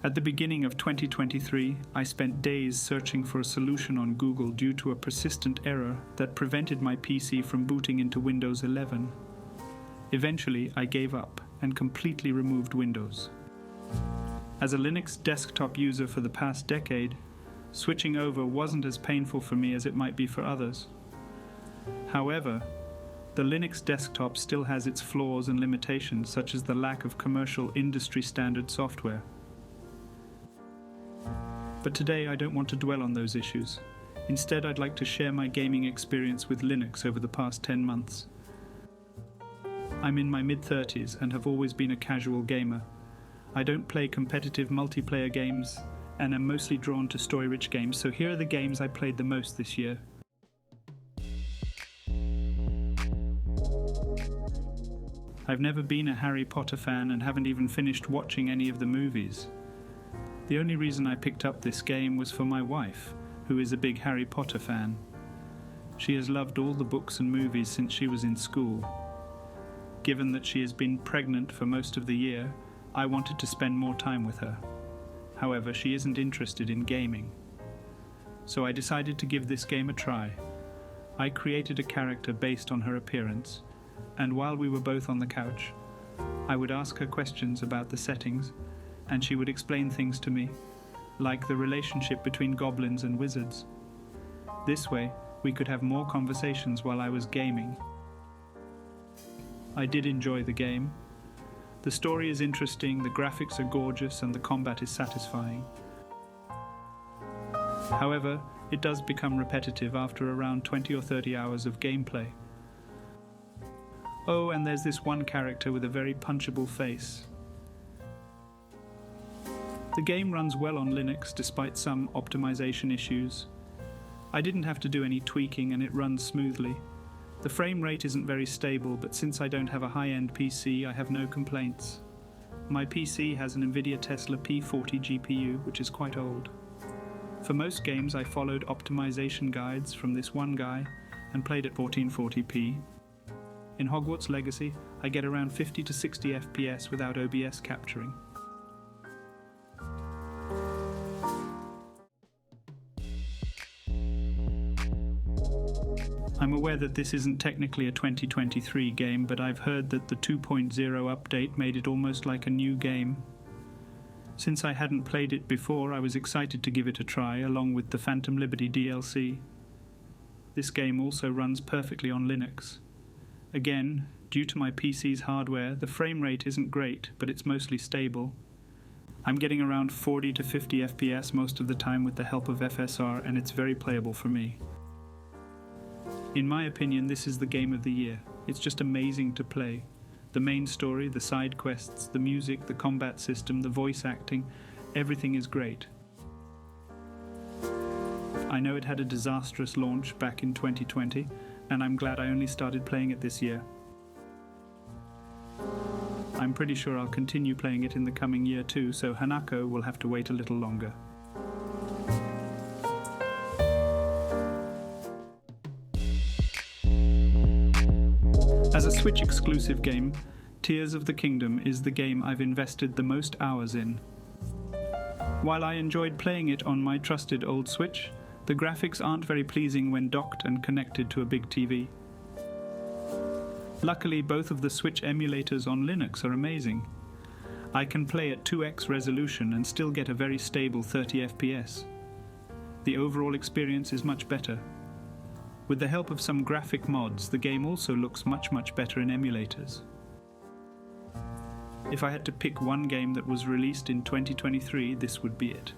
At the beginning of 2023, I spent days searching for a solution on Google due to a persistent error that prevented my PC from booting into Windows 11. Eventually, I gave up and completely removed Windows. As a Linux desktop user for the past decade, switching over wasn't as painful for me as it might be for others. However, the Linux desktop still has its flaws and limitations, such as the lack of commercial industry-standard software. But today I don't want to dwell on those issues. Instead, I'd like to share my gaming experience with Linux over the past 10 months. I'm in my mid-30s and have always been a casual gamer. I don't play competitive multiplayer games and am mostly drawn to story-rich games, so here are the games I played the most this year. I've never been a Harry Potter fan and haven't even finished watching any of the movies. The only reason I picked up this game was for my wife, who is a big Harry Potter fan. She has loved all the books and movies since she was in school. Given that she has been pregnant for most of the year, I wanted to spend more time with her. However, she isn't interested in gaming. So I decided to give this game a try. I created a character based on her appearance, and while we were both on the couch, I would ask her questions about the settings, and she would explain things to me, like the relationship between goblins and wizards. This way, we could have more conversations while I was gaming. I did enjoy the game. The story is interesting, the graphics are gorgeous, and the combat is satisfying. However, it does become repetitive after around 20 or 30 hours of gameplay. Oh, and there's this one character with a very punchable face. The game runs well on Linux despite some optimization issues. I didn't have to do any tweaking and it runs smoothly. The frame rate isn't very stable, but since I don't have a high-end PC, I have no complaints. My PC has an NVIDIA Tesla P40 GPU, which is quite old. For most games, I followed optimization guides from this one guy and played at 1440p. In Hogwarts Legacy, I get around 50 to 60 FPS without OBS capturing. I'm aware that this isn't technically a 2023 game, but I've heard that the 2.0 update made it almost like a new game. Since I hadn't played it before, I was excited to give it a try, along with the Phantom Liberty DLC. This game also runs perfectly on Linux. Again, due to my PC's hardware, the frame rate isn't great, but it's mostly stable. I'm getting around 40 to 50 FPS most of the time with the help of FSR, and it's very playable for me. In my opinion, this is the game of the year. It's just amazing to play. The main story, the side quests, the music, the combat system, the voice acting, everything is great. I know it had a disastrous launch back in 2020, and I'm glad I only started playing it this year. I'm pretty sure I'll continue playing it in the coming year too, so Hanako will have to wait a little longer. As a Switch exclusive game, Tears of the Kingdom is the game I've invested the most hours in. While I enjoyed playing it on my trusted old Switch, the graphics aren't very pleasing when docked and connected to a big TV. Luckily, both of the Switch emulators on Linux are amazing. I can play at 2x resolution and still get a very stable 30 FPS. The overall experience is much better. With the help of some graphic mods, the game also looks much better in emulators. If I had to pick one game that was released in 2023, this would be it.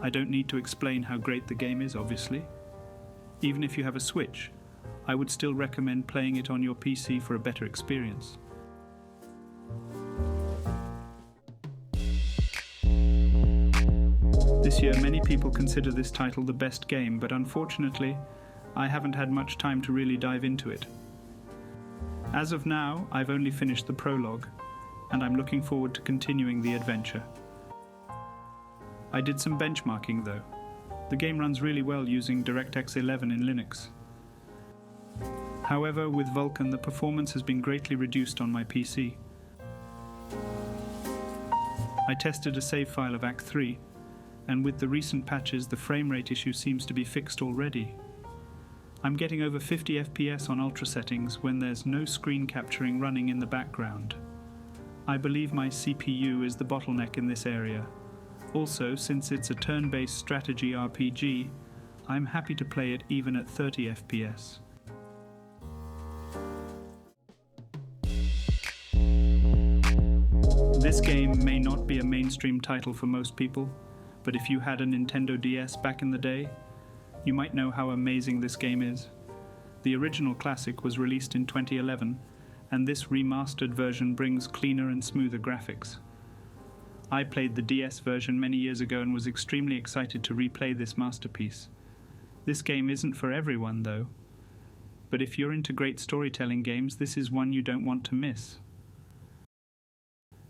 I don't need to explain how great the game is, obviously. Even if you have a Switch, I would still recommend playing it on your PC for a better experience. This year, many people consider this title the best game, but unfortunately, I haven't had much time to really dive into it. As of now, I've only finished the prologue, and I'm looking forward to continuing the adventure. I did some benchmarking though. The game runs really well using DirectX 11 in Linux. However, with Vulkan, the performance has been greatly reduced on my PC. I tested a save file of Act 3, and with the recent patches the frame rate issue seems to be fixed already. I'm getting over 50 FPS on ultra settings when there's no screen capturing running in the background. I believe my CPU is the bottleneck in this area. Also, since it's a turn-based strategy RPG, I'm happy to play it even at 30 FPS. This game may not be a mainstream title for most people, but if you had a Nintendo DS back in the day, you might know how amazing this game is. The original classic was released in 2011, and this remastered version brings cleaner and smoother graphics. I played the DS version many years ago and was extremely excited to replay this masterpiece. This game isn't for everyone, though, but if you're into great storytelling games, this is one you don't want to miss.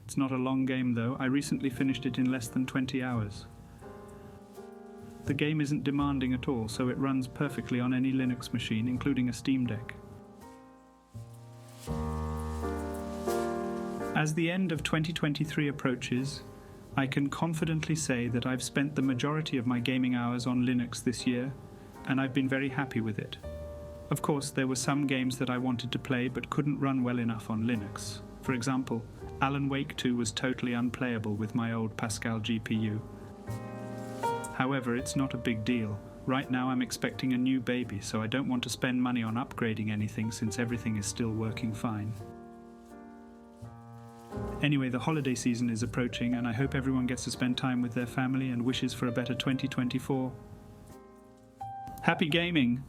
It's not a long game, though. I recently finished it in less than 20 hours. The game isn't demanding at all, so it runs perfectly on any Linux machine, including a Steam Deck. As the end of 2023 approaches, I can confidently say that I've spent the majority of my gaming hours on Linux this year, and I've been very happy with it. Of course, there were some games that I wanted to play but couldn't run well enough on Linux. For example, Alan Wake 2 was totally unplayable with my old Pascal GPU. However, it's not a big deal. Right now I'm expecting a new baby, so I don't want to spend money on upgrading anything since everything is still working fine. Anyway, the holiday season is approaching, and I hope everyone gets to spend time with their family and wishes for a better 2024. Happy gaming!